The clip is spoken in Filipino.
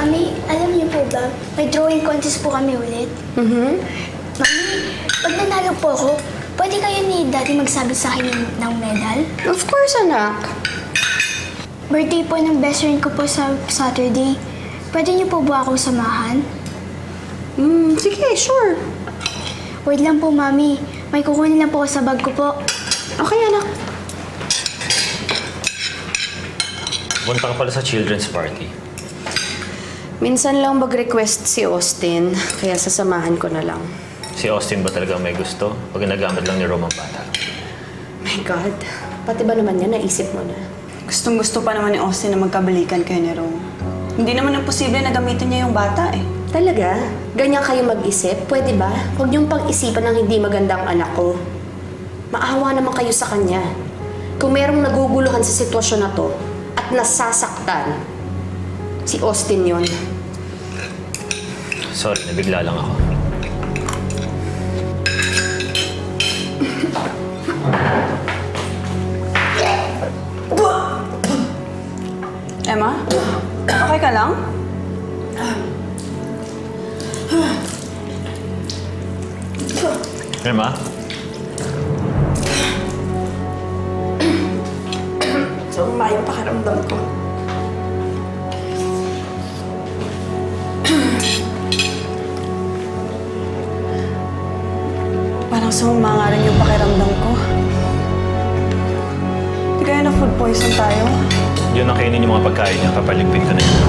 Mami, alam niyo po ba, may drawing contest po kami ulit. Mami, pag nanalo po ako, pwede kayo ni Daddy magsabi sa akin ng medal? Of course, anak. Birthday po ng best friend ko po sa Saturday. Pwede niyo po ba akong samahan? Sige, sure. Wait lang po, Mami. May kukunin lang po ako sa bag ko po. Okay, anak. Punta ka pala sa children's party. Minsan lang mag-request si Austin, kaya sasamahan ko na lang. Si Austin ba talaga may gusto? O ginagamit lang ni Rome ang bata? My God, pati ba naman yan, naisip mo na? Gustong-gusto pa naman ni Austin na magkabalikan kayo ni Rome. Hindi naman imposible na gamitin niya yung bata eh. Talaga? Ganyan kayo mag-isip? Pwede ba? Huwag niyong pag-isipan ng hindi magandang anak ko. Maawa naman kayo sa kanya. Kung merong naguguluhan sa sitwasyon na to at nasasaktan, si Austin yon. Sorry, nabigla lang ako. Emma? Okay ka lang? Emma? So, yung pakiramdam ko. Parang sumama nga rin yung pakiramdam ko. Hindi kaya na food poison tayo? Yun ang kainin yung mga pagkain niya, kapaligpin ko na yun.